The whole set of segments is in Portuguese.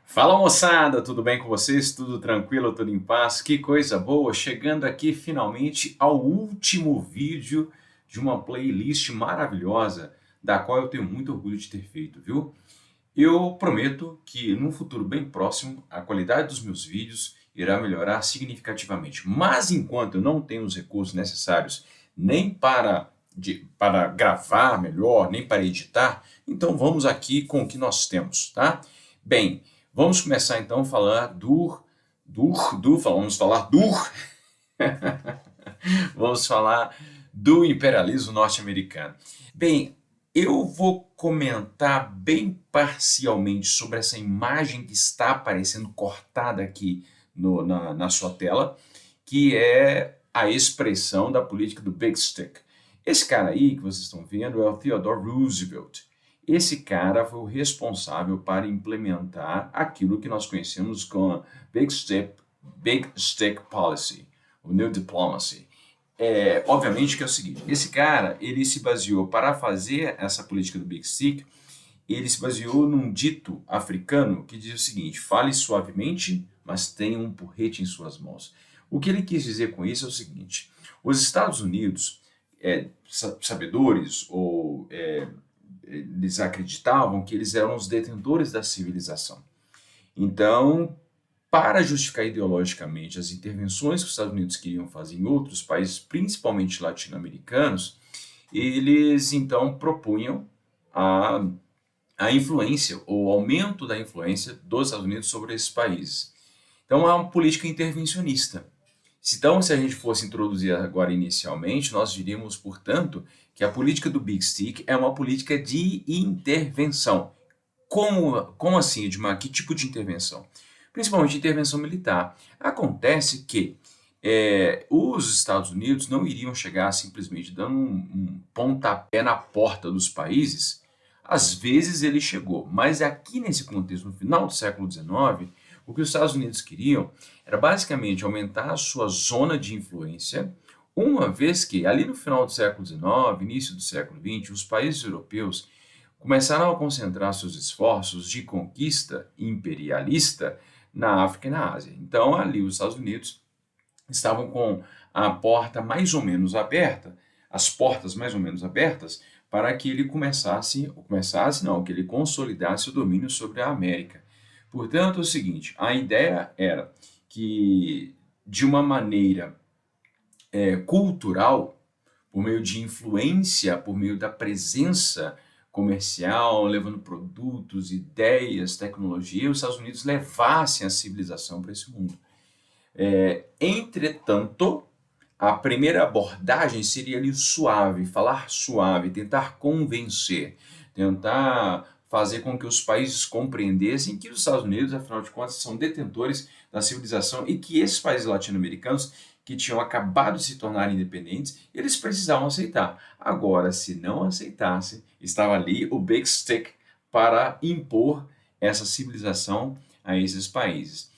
Fala moçada, tudo bem com vocês? Tudo tranquilo, tudo em paz? Que coisa boa! Chegando aqui finalmente ao último vídeo de uma playlist maravilhosa, da qual eu tenho muito orgulho de ter feito, viu? Eu prometo que num futuro bem próximo a qualidade dos meus vídeos irá melhorar significativamente. Mas enquanto eu não tenho os recursos necessários nem para gravar melhor, nem para editar, então vamos aqui com o que nós temos, tá? Bem, vamos começar então a falar vamos falar vamos falar do imperialismo norte-americano. Bem, eu vou comentar bem parcialmente sobre essa imagem que está aparecendo cortada aqui na sua tela, que é a expressão da política do Big Stick. Esse cara aí que vocês estão vendo é o Theodore Roosevelt. Esse cara foi o responsável para implementar aquilo que nós conhecemos como Big Stick Policy, o New Diplomacy. Obviamente que é o seguinte, esse cara, ele se baseou para fazer essa política do Big Stick, ele se baseou num dito africano que diz o seguinte: fale suavemente, mas tenha um porrete em suas mãos. O que ele quis dizer com isso é o seguinte: os Estados Unidos, sabedores ou eles acreditavam que eles eram os detentores da civilização. Então, para justificar ideologicamente as intervenções que os Estados Unidos queriam fazer em outros países, principalmente latino-americanos, eles então propunham a influência, ou o aumento da influência dos Estados Unidos sobre esses países. Então, é uma política intervencionista. Então, se a gente fosse introduzir agora inicialmente, nós diríamos, portanto, que a política do Big Stick é uma política de intervenção. Como assim, Edmar? Que tipo de intervenção? Principalmente intervenção militar. Acontece que os Estados Unidos não iriam chegar simplesmente dando um pontapé na porta dos países. Às vezes ele chegou, mas aqui nesse contexto, no final do século XIX, o que os Estados Unidos queriam era basicamente aumentar a sua zona de influência, uma vez que ali no final do século XIX, início do século XX, os países europeus começaram a concentrar seus esforços de conquista imperialista na África e na Ásia. Então ali os Estados Unidos estavam com a porta mais ou menos aberta, as portas mais ou menos abertas, para que ele que ele consolidasse o domínio sobre a América. Portanto, é o seguinte, a ideia era que, de uma maneira cultural, por meio de influência, por meio da presença comercial, levando produtos, ideias, tecnologia, os Estados Unidos levassem a civilização para esse mundo. Entretanto, a primeira abordagem seria ali suave, falar suave, tentar convencer, tentar fazer com que os países compreendessem que os Estados Unidos, afinal de contas, são detentores da civilização e que esses países latino-americanos que tinham acabado de se tornar independentes, eles precisavam aceitar. Agora, se não aceitassem, estava ali o Big Stick para impor essa civilização a esses países.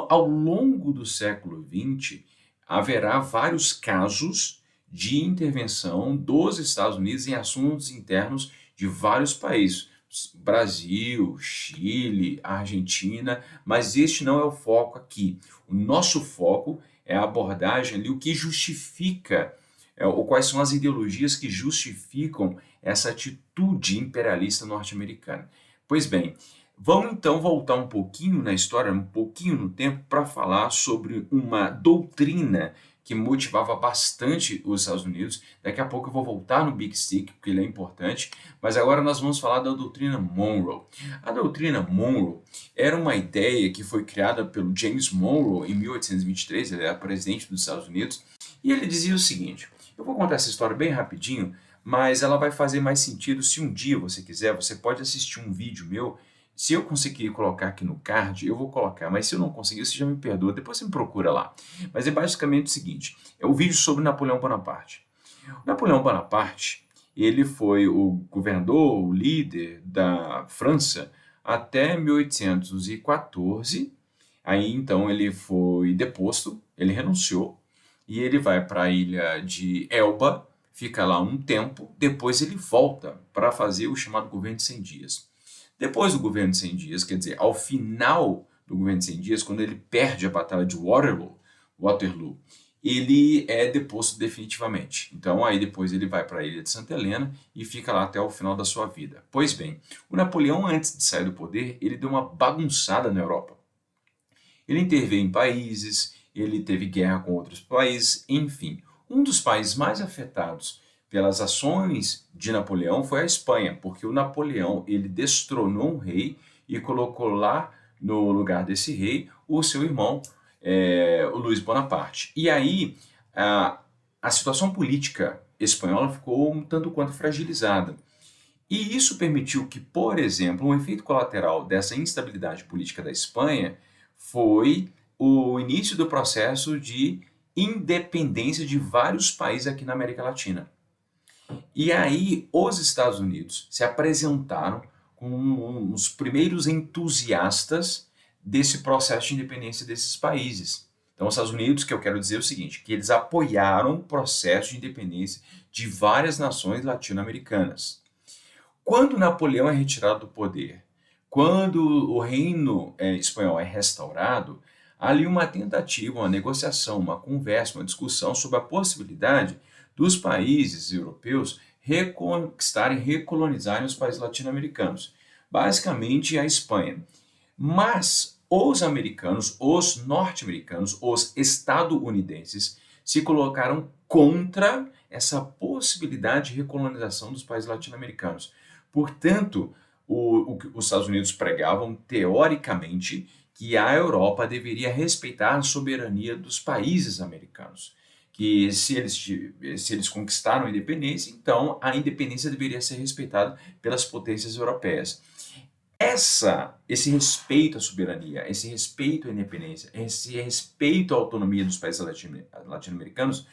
Ao longo do século XX, haverá vários casos de intervenção dos Estados Unidos em assuntos internos de vários países. Brasil, Chile, Argentina, mas este não é o foco aqui. O nosso foco é a abordagem ali, o que justifica, ou quais são as ideologias que justificam essa atitude imperialista norte-americana. Pois bem, vamos então voltar um pouquinho na história, um pouquinho no tempo, para falar sobre uma doutrina que motivava bastante os Estados Unidos. Daqui a pouco eu vou voltar no Big Stick, porque ele é importante, mas agora nós vamos falar da doutrina Monroe. A doutrina Monroe era uma ideia que foi criada pelo James Monroe em 1823, ele era presidente dos Estados Unidos, e ele dizia o seguinte, eu vou contar essa história bem rapidinho, mas ela vai fazer mais sentido se um dia você quiser, você pode assistir um vídeo meu. Se eu conseguir colocar aqui no card, eu vou colocar, mas se eu não conseguir, você já me perdoa, depois você me procura lá. Mas é basicamente o seguinte, é um vídeo sobre Napoleão Bonaparte. Napoleão Bonaparte, ele foi o governador, o líder da França até 1814, aí então ele foi deposto, ele renunciou, e ele vai para a ilha de Elba, fica lá um tempo, depois ele volta para fazer o chamado governo de 100 dias. Depois do governo de 100 dias, quer dizer, ao final do governo de 100 dias, quando ele perde a batalha de Waterloo, ele é deposto definitivamente. Então aí depois ele vai para a ilha de Santa Helena e fica lá até o final da sua vida. Pois bem, o Napoleão, antes de sair do poder, ele deu uma bagunçada na Europa. Ele interveio em países, ele teve guerra com outros países, enfim. Um dos países mais afetados pelas ações de Napoleão foi a Espanha, porque o Napoleão ele destronou um rei e colocou lá no lugar desse rei o seu irmão, o Luiz Bonaparte. E aí a situação política espanhola ficou um tanto quanto fragilizada. E isso permitiu que, por exemplo, um efeito colateral dessa instabilidade política da Espanha foi o início do processo de independência de vários países aqui na América Latina. E aí os Estados Unidos se apresentaram como os primeiros entusiastas desse processo de independência desses países. Então, os Estados Unidos, que eu quero dizer é o seguinte, que eles apoiaram o processo de independência de várias nações latino-americanas. Quando Napoleão é retirado do poder, quando o reino espanhol é restaurado, há ali uma tentativa, uma negociação, uma conversa, uma discussão sobre a possibilidade dos países europeus reconquistarem, recolonizarem os países latino-americanos, basicamente a Espanha. Mas os americanos, os norte-americanos, os estadunidenses se colocaram contra essa possibilidade de recolonização dos países latino-americanos. Portanto, os Estados Unidos pregavam, teoricamente, que a Europa deveria respeitar a soberania dos países americanos. Que se eles conquistaram a independência, então a independência deveria ser respeitada pelas potências europeias. Esse respeito à soberania, esse respeito à independência, esse respeito à autonomia dos países latino-americanos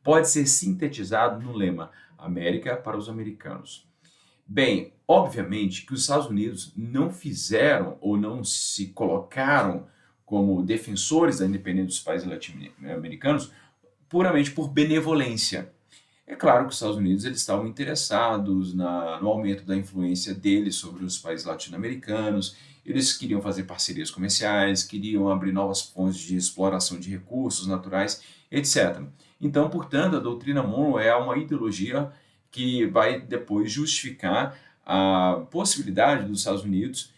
pode ser sintetizado no lema América para os americanos. Bem, obviamente que os Estados Unidos não fizeram ou não se colocaram como defensores da independência dos países latino-americanos puramente por benevolência. É claro que os Estados Unidos eles estavam interessados no aumento da influência deles sobre os países latino-americanos, eles queriam fazer parcerias comerciais, queriam abrir novas fontes de exploração de recursos naturais, etc. Então, portanto, a doutrina Monroe é uma ideologia que vai depois justificar a possibilidade dos Estados Unidos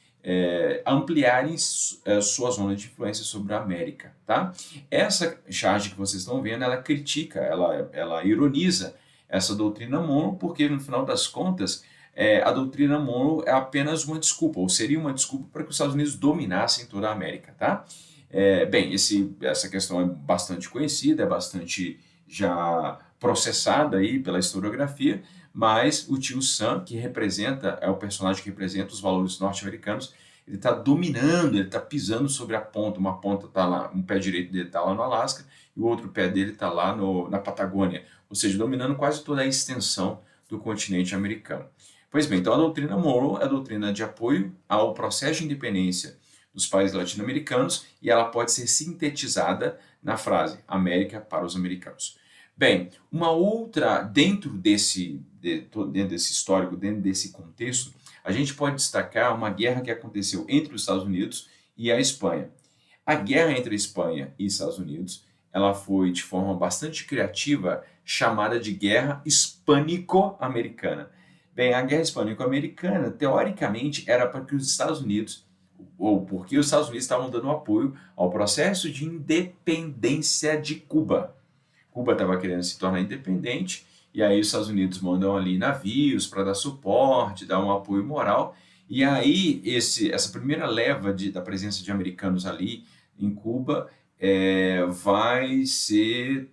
ampliarem sua zona de influência sobre a América. Tá? Essa charge que vocês estão vendo, ela critica, ela ironiza essa doutrina Monroe, porque no final das contas, a doutrina Monroe é apenas uma desculpa, ou seria uma desculpa para que os Estados Unidos dominassem toda a América. Tá? Bem, essa questão é bastante conhecida, é bastante já processada aí pela historiografia, mas o tio Sam, que é o personagem que representa os valores norte-americanos, ele está dominando, ele está pisando sobre a ponta, uma ponta está lá, um pé direito dele está lá no Alasca e o outro pé dele está lá na Patagônia, ou seja, dominando quase toda a extensão do continente americano. Pois bem, então a doutrina Monroe é a doutrina de apoio ao processo de independência dos países latino-americanos e ela pode ser sintetizada na frase América para os americanos. Bem, uma outra, dentro desse histórico, dentro desse contexto, a gente pode destacar uma guerra que aconteceu entre os Estados Unidos e a Espanha. A guerra entre a Espanha e Estados Unidos, ela foi de forma bastante criativa chamada de Guerra Hispânico-Americana. Bem, a Guerra Hispânico-Americana, teoricamente, era para que os Estados Unidos, ou porque os Estados Unidos estavam dando apoio ao processo de independência de Cuba. Cuba estava querendo se tornar independente, e aí os Estados Unidos mandam ali navios para dar suporte, dar um apoio moral, e aí essa primeira leva da presença de americanos ali em Cuba vai ser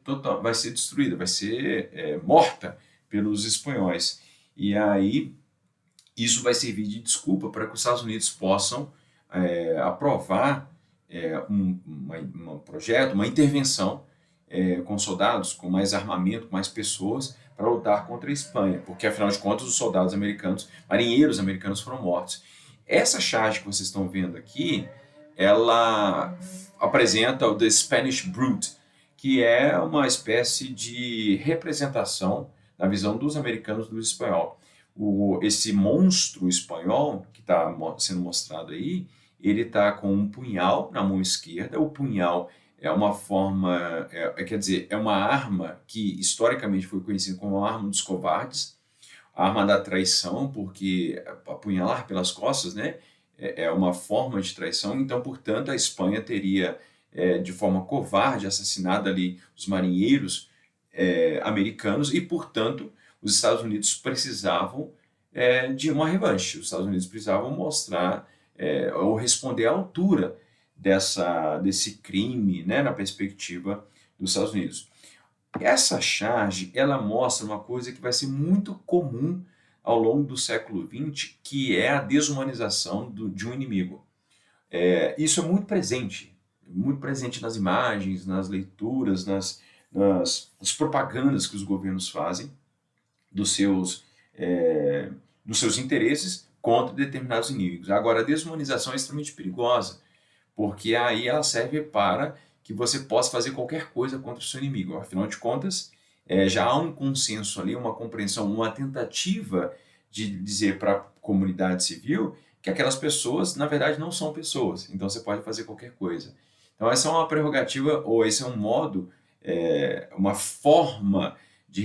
destruída, vai ser morta pelos espanhóis. E aí isso vai servir de desculpa para que os Estados Unidos possam aprovar um projeto, uma intervenção com soldados, com mais armamento, com mais pessoas, para lutar contra a Espanha, porque afinal de contas os soldados americanos, marinheiros americanos foram mortos. Essa charge que vocês estão vendo aqui, ela apresenta o The Spanish Brute, que é uma espécie de representação na visão dos americanos do espanhol. esse monstro espanhol que está sendo mostrado aí, ele está com um punhal na mão esquerda. O punhal é uma forma, quer dizer, é uma arma que historicamente foi conhecida como a arma dos covardes, a arma da traição, porque apunhalar pelas costas, né, é uma forma de traição. Então, portanto, a Espanha teria, de forma covarde, assassinado ali os marinheiros americanos e, portanto, os Estados Unidos precisavam de uma revanche. Os Estados Unidos precisavam mostrar ou responder à altura desse crime, né, na perspectiva dos Estados Unidos. Essa charge, ela mostra uma coisa que vai ser muito comum ao longo do século XX, que é a desumanização de um inimigo. Isso é muito presente nas imagens, nas leituras, nas propagandas que os governos fazem dos seus interesses contra determinados inimigos. Agora, a desumanização é extremamente perigosa, porque aí ela serve para que você possa fazer qualquer coisa contra o seu inimigo. Afinal de contas, já há um consenso ali, uma compreensão, uma tentativa de dizer para a comunidade civil que aquelas pessoas, na verdade, não são pessoas. Então, você pode fazer qualquer coisa. Então, essa é uma prerrogativa, ou esse é um modo, uma forma de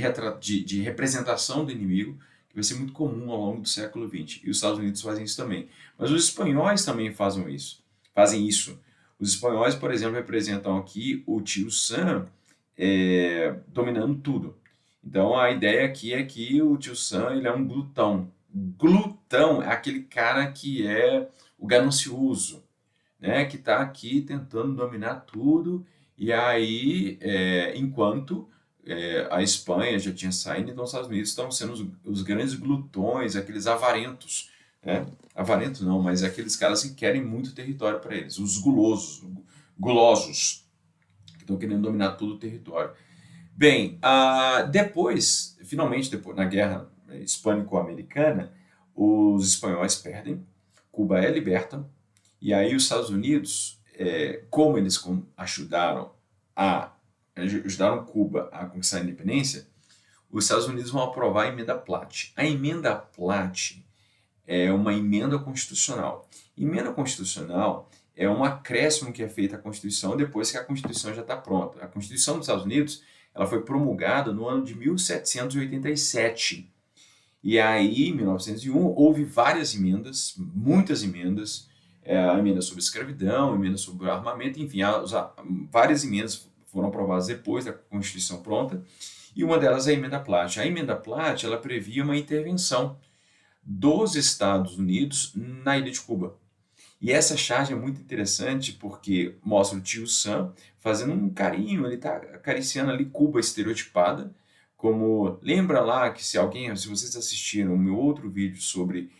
representação do inimigo que vai ser muito comum ao longo do século XX. E os Estados Unidos fazem isso também. Mas os espanhóis também fazem isso. Os espanhóis, por exemplo, representam aqui o tio Sam dominando tudo. Então, a ideia aqui é que o tio Sam ele é um glutão. Glutão é aquele cara que é o ganancioso, né? Que está aqui tentando dominar tudo, e aí, enquanto a Espanha já tinha saído, então os Estados Unidos estão sendo os grandes glutões, aqueles avarentos, né? Avarentos não, mas aqueles caras que querem muito território para eles, os gulosos, que estão querendo dominar todo o território. Bem, finalmente, depois, na Guerra Hispânico-Americana, os espanhóis perdem, Cuba é liberta, e aí os Estados Unidos, como eles ajudaram Cuba a conquistar a independência, os Estados Unidos vão aprovar a Emenda Platt. A Emenda Platt é uma emenda constitucional. Emenda constitucional é um acréscimo que é feito à Constituição depois que a Constituição já está pronta. A Constituição dos Estados Unidos ela foi promulgada no ano de 1787. E aí, em 1901, houve várias emendas, muitas emendas, a emenda sobre escravidão, a emenda sobre armamento, enfim, várias emendas foram aprovadas depois da Constituição pronta, e uma delas é a Emenda Platt. A Emenda Platt, ela previa uma intervenção dos Estados Unidos na ilha de Cuba. E essa charge é muito interessante porque mostra o tio Sam fazendo um carinho, ele está acariciando ali Cuba estereotipada, como lembra lá que se vocês assistiram o meu outro vídeo sobre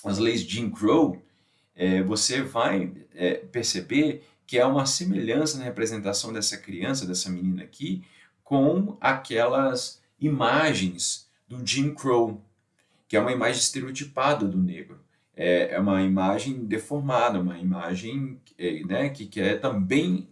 as leis de Jim Crow, você vai perceber que há uma semelhança na representação dessa criança, dessa menina aqui, com aquelas imagens do Jim Crow, que é uma imagem estereotipada do negro. É uma imagem deformada, uma imagem né, que quer também,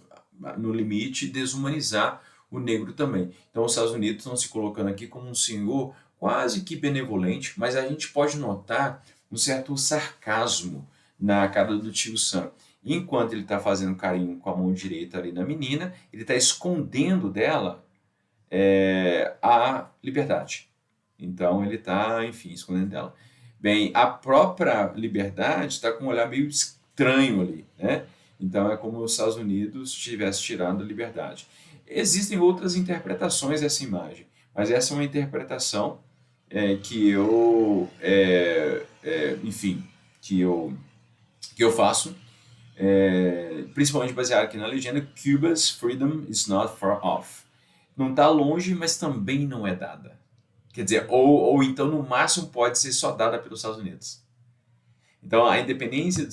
no limite, desumanizar o negro também. Então, os Estados Unidos estão se colocando aqui como um senhor quase que benevolente, mas a gente pode notar um certo sarcasmo na cara do tio Sam. Enquanto ele está fazendo carinho com a mão direita ali na menina, ele está escondendo dela a liberdade. Então, ele está, enfim, escondendo dela. Bem, a própria liberdade está com um olhar meio estranho ali, né? Então, é como os Estados Unidos tivessem tirado a liberdade. Existem outras interpretações dessa imagem, mas essa é uma interpretação que eu, enfim, que eu faço, principalmente baseado aqui na legenda, Cuba's freedom is not far off. Não está longe, mas também não é dada. Quer dizer, ou então no máximo pode ser só dada pelos Estados Unidos. Então a independência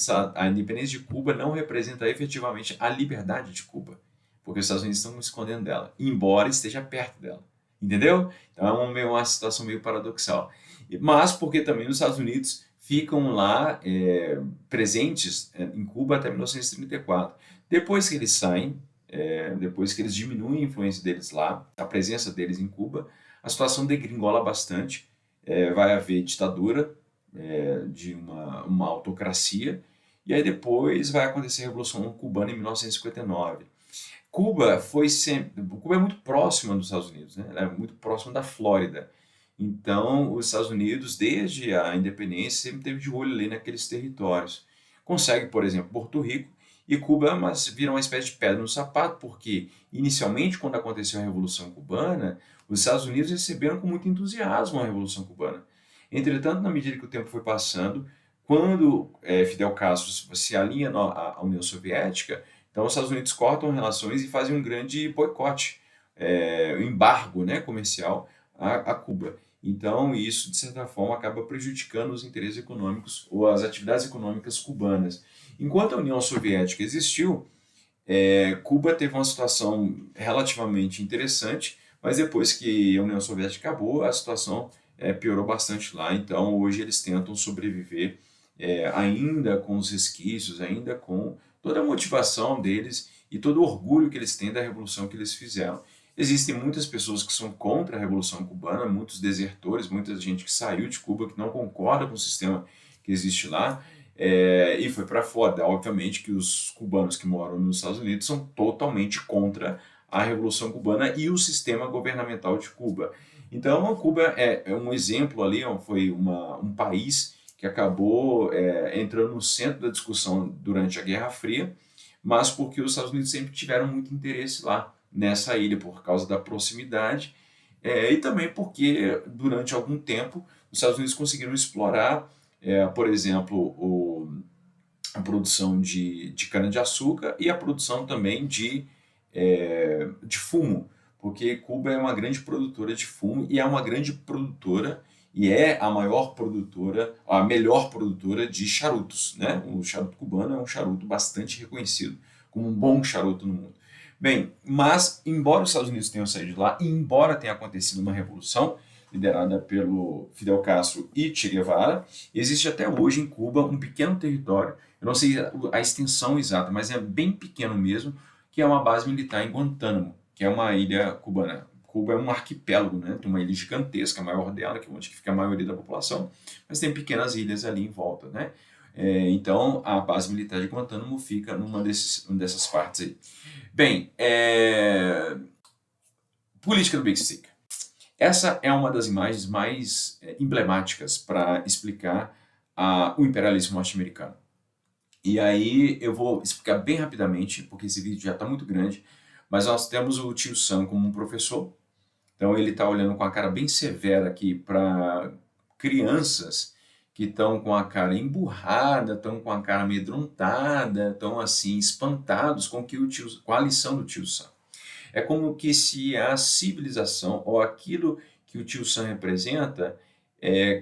de Cuba não representa efetivamente a liberdade de Cuba, porque os Estados Unidos estão escondendo dela, embora esteja perto dela. Entendeu? Então é uma situação meio paradoxal. Mas porque também os Estados Unidos ficam lá presentes em Cuba até 1934. Depois que eles saem, depois que eles diminuem a influência deles lá, a presença deles em Cuba, a situação degringola bastante, vai haver ditadura de uma autocracia, e aí depois vai acontecer a Revolução Cubana em 1959. Cuba é muito próxima dos Estados Unidos, né? Ela é muito próxima da Flórida. Então, os Estados Unidos, desde a independência, sempre teve de olho ali naqueles territórios. Consegue, por exemplo, Porto Rico, e Cuba vira uma espécie de pedra no sapato, porque, inicialmente, quando aconteceu a Revolução Cubana, os Estados Unidos receberam com muito entusiasmo a Revolução Cubana. Entretanto, na medida que o tempo foi passando, quando Fidel Castro se alinha à União Soviética, então os Estados Unidos cortam relações e fazem um grande boicote, um embargo, né, comercial a Cuba. Então, isso, de certa forma, acaba prejudicando os interesses econômicos ou as atividades econômicas cubanas. Enquanto a União Soviética existiu, Cuba teve uma situação relativamente interessante, mas depois que a União Soviética acabou, a situação piorou bastante lá. Então, hoje eles tentam sobreviver ainda com os resquícios, ainda com toda a motivação deles e todo o orgulho que eles têm da revolução que eles fizeram. Existem muitas pessoas que são contra a Revolução Cubana, muitos desertores, muita gente que saiu de Cuba, que não concorda com o sistema que existe lá, e foi para fora. Obviamente que os cubanos que moram nos Estados Unidos são totalmente contra a Revolução Cubana e o sistema governamental de Cuba. Então, Cuba é um exemplo ali, foi um país que acabou entrando no centro da discussão durante a Guerra Fria, mas porque os Estados Unidos sempre tiveram muito interesse lá, nessa ilha, por causa da proximidade, e também porque, durante algum tempo, os Estados Unidos conseguiram explorar, por exemplo, a produção de cana-de-açúcar e a produção também de fumo, porque Cuba é uma grande produtora de fumo e é uma grande produtora e é a maior produtora, a melhor produtora de charutos, né? O charuto cubano é um charuto bastante reconhecido como um bom charuto no mundo. Bem, mas embora os Estados Unidos tenham saído de lá, e embora tenha acontecido uma revolução liderada pelo Fidel Castro e Che Guevara, existe até hoje em Cuba um pequeno território, eu não sei a extensão exata, mas é bem pequeno mesmo, que é uma base militar em Guantánamo, que é uma ilha cubana. Cuba é um arquipélago, né? Tem uma ilha gigantesca, a maior dela, que é onde fica a maioria da população, mas tem pequenas ilhas ali em volta, né? Então, a base militar de Guantánamo fica numa dessas partes aí. Bem, política do Big Stick. Essa é uma das imagens mais emblemáticas para explicar o imperialismo norte-americano. E aí eu vou explicar bem rapidamente, porque esse vídeo já está muito grande, mas nós temos o tio Sam como um professor, então ele está olhando com a cara bem severa aqui para crianças que estão com a cara emburrada, estão com a cara amedrontada, estão assim espantados com a lição do tio Sam. É como que se a civilização ou aquilo que o tio Sam representa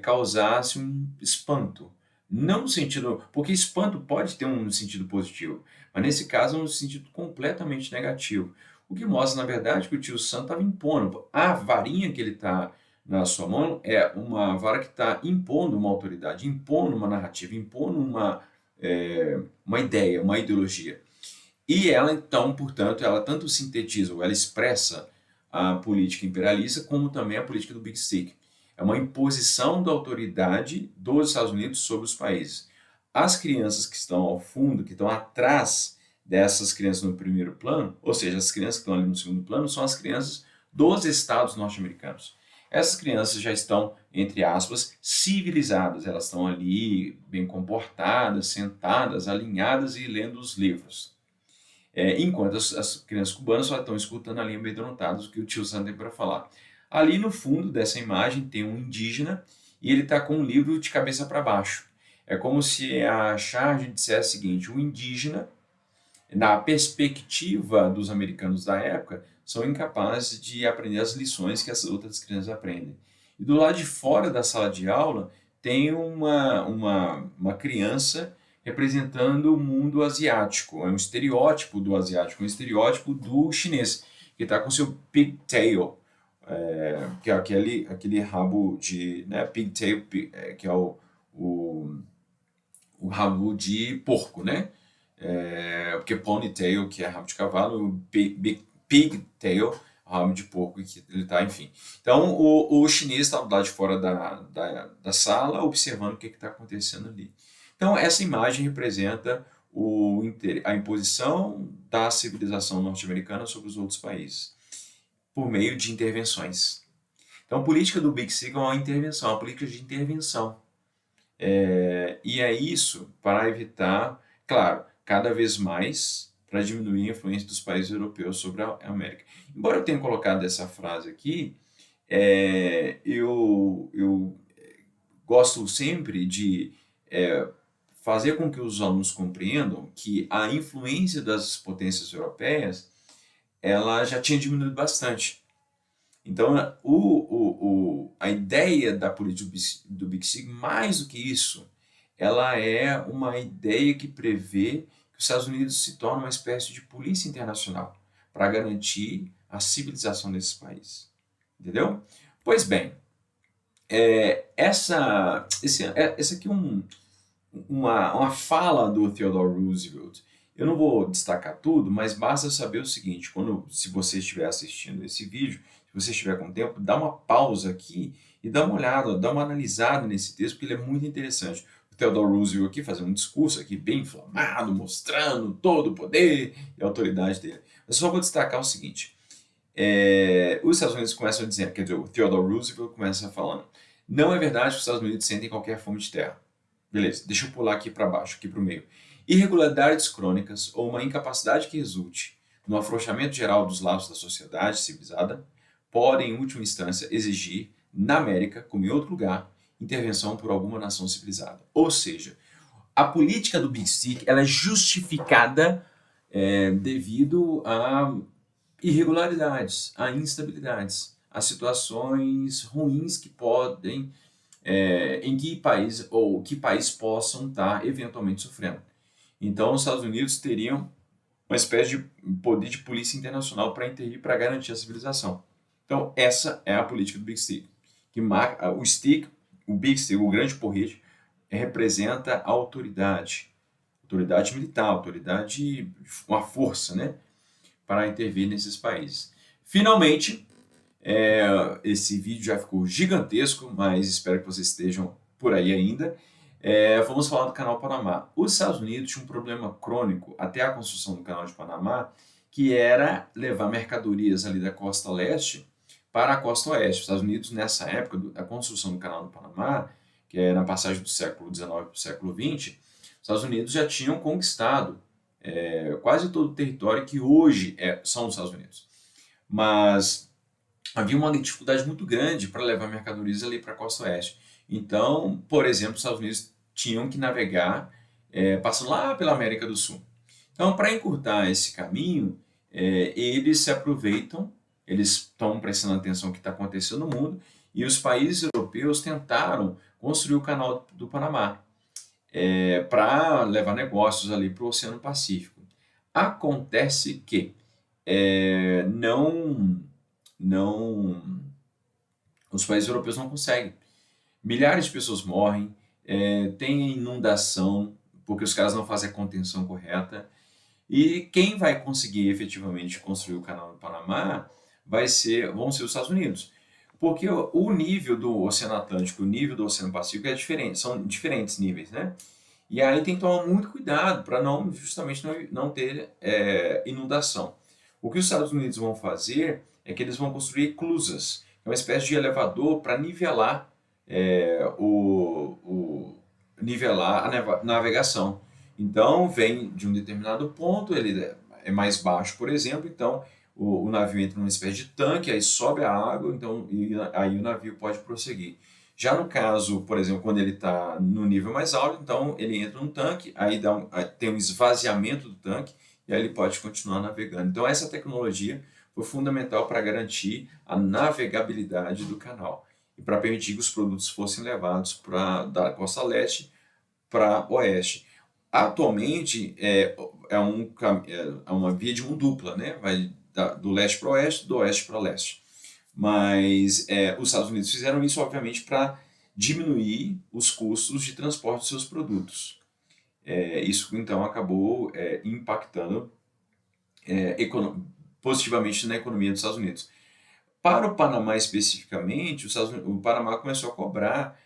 causasse um espanto. Não no sentido... Porque espanto pode ter um sentido positivo, mas nesse caso é um sentido completamente negativo. O que mostra, na verdade, que o tio Sam estava impondo. A varinha que ele está na sua mão é uma vara que está impondo uma autoridade, impondo uma narrativa, impondo uma ideia, uma ideologia. E ela, então, portanto, ela tanto sintetiza ou ela expressa a política imperialista como também a política do Big Stick. É uma imposição da autoridade dos Estados Unidos sobre os países. As crianças que estão ao fundo, que estão atrás dessas crianças no primeiro plano, ou seja, as crianças que estão ali no segundo plano, são as crianças dos estados norte-americanos. Essas crianças já estão, entre aspas, civilizadas, elas estão ali bem comportadas, sentadas, alinhadas e lendo os livros. Enquanto as crianças cubanas só estão escutando ali amedrontados o que o tio Sam tem para falar. Ali no fundo dessa imagem tem um indígena e ele está com um livro de cabeça para baixo. É como se a charge dissesse o seguinte: o indígena, na perspectiva dos americanos da época, são incapazes de aprender as lições que as outras crianças aprendem. E do lado de fora da sala de aula tem uma criança representando o mundo asiático. É um estereótipo do asiático, um estereótipo do chinês, que está com seu pigtail, que é aquele rabo de... Né, pigtail, que é o rabo de porco, né? Porque ponytail, que é rabo de cavalo, pigtail rabo de porco que ele está, enfim. Então, o chinês está do lado de fora da sala, observando o que está acontecendo ali. Então, essa imagem representa a imposição da civilização norte-americana sobre os outros países, por meio de intervenções. Então, a política do Big Sig é uma intervenção, uma política de intervenção. E é isso para evitar, claro, cada vez mais para diminuir a influência dos países europeus sobre a América. Embora eu tenha colocado essa frase aqui, eu gosto sempre de fazer com que os alunos compreendam que a influência das potências europeias ela já tinha diminuído bastante. Então, a ideia da política do Big Sig, mais do que isso, ela é uma ideia que prevê que os Estados Unidos se tornem uma espécie de polícia internacional para garantir a civilização desses países. Entendeu? Pois bem, essa aqui é uma fala do Theodore Roosevelt. Eu não vou destacar tudo, mas basta saber o seguinte: se você estiver assistindo esse vídeo, se você estiver com tempo, dá uma pausa aqui e dá uma olhada, dá uma analisada nesse texto, porque ele é muito interessante. O Theodore Roosevelt aqui fazendo um discurso aqui bem inflamado, mostrando todo o poder e a autoridade dele. Eu só vou destacar o seguinte: os Estados Unidos começam a dizer, quer dizer, o Theodore Roosevelt começa falando, não é verdade que os Estados Unidos sentem qualquer fome de terra. Beleza, deixa eu pular aqui para baixo, aqui para o meio. Irregularidades crônicas ou uma incapacidade que resulte no afrouxamento geral dos laços da sociedade civilizada podem, em última instância, exigir, na América, como em outro lugar, intervenção por alguma nação civilizada. Ou seja, a política do Big Stick ela é justificada devido a irregularidades, a instabilidades, a situações ruins que podem em que país possam estar eventualmente sofrendo. Então, os Estados Unidos teriam uma espécie de poder de polícia internacional para intervir para garantir a civilização. Então, essa é a política do Big Stick, que marca o Big Stick, o grande porrete, representa a autoridade militar, autoridade, uma força, né, para intervir nesses países. Finalmente, esse vídeo já ficou gigantesco, mas espero que vocês estejam por aí ainda. Vamos falar do Canal Panamá. Os Estados Unidos tinham um problema crônico até a construção do Canal de Panamá, que era levar mercadorias ali da costa leste para a costa oeste. Os Estados Unidos, nessa época da construção do Canal do Panamá, que é na passagem do século XIX para o século XX, os Estados Unidos já tinham conquistado quase todo o território que hoje são os Estados Unidos. Mas havia uma dificuldade muito grande para levar mercadorias ali para a costa oeste. Então, por exemplo, os Estados Unidos tinham que navegar passando lá pela América do Sul. Então, para encurtar esse caminho, eles se aproveitam, eles estão prestando atenção no que está acontecendo no mundo, e os países europeus tentaram construir o Canal do Panamá para levar negócios ali para o Oceano Pacífico. Acontece que os países europeus não conseguem. Milhares de pessoas morrem, tem inundação, porque os caras não fazem a contenção correta. E quem vai conseguir efetivamente construir o Canal do Panamá vão ser os Estados Unidos. Porque o nível do Oceano Atlântico e o nível do Oceano Pacífico é diferente, são diferentes níveis, né? E aí tem que tomar muito cuidado para justamente não ter inundação. O que os Estados Unidos vão fazer é que eles vão construir eclusas, é uma espécie de elevador para nivelar a navegação. Então, vem de um determinado ponto, ele é mais baixo, por exemplo, então o navio entra numa espécie de tanque, aí sobe a água, então, e aí o navio pode prosseguir. Já no caso, por exemplo, quando ele está no nível mais alto, então ele entra num tanque, aí tem um esvaziamento do tanque, e aí ele pode continuar navegando. Então, essa tecnologia foi fundamental para garantir a navegabilidade do canal e para permitir que os produtos fossem levados da costa leste para oeste. Atualmente, é uma via de mão dupla, né? Vai do leste para o oeste, do oeste para o leste. Mas os Estados Unidos fizeram isso, obviamente, para diminuir os custos de transporte de seus produtos. Isso, então, acabou impactando positivamente na economia dos Estados Unidos. Para o Panamá especificamente, o Panamá começou a cobrar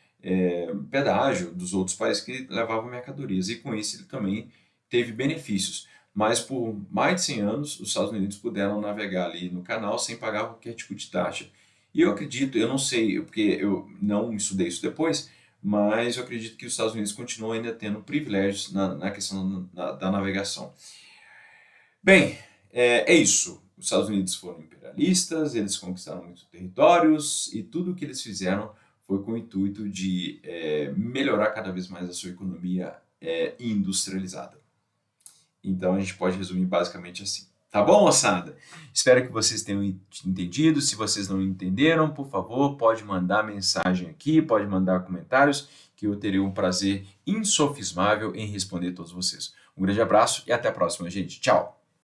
pedágio dos outros países que levavam mercadorias, e com isso ele também teve benefícios. Mas por mais de 100 anos, os Estados Unidos puderam navegar ali no canal sem pagar qualquer tipo de taxa. E eu acredito, eu não sei, porque eu não estudei isso depois, mas eu acredito que os Estados Unidos continuam ainda tendo privilégios na questão da navegação. Bem, é isso. Os Estados Unidos foram imperialistas, eles conquistaram muitos territórios e tudo o que eles fizeram foi com o intuito de melhorar cada vez mais a sua economia industrializada. Então a gente pode resumir basicamente assim. Tá bom, moçada? Espero que vocês tenham entendido. Se vocês não entenderam, por favor, pode mandar mensagem aqui, pode mandar comentários, que eu terei um prazer insofismável em responder todos vocês. Um grande abraço e até a próxima, gente. Tchau!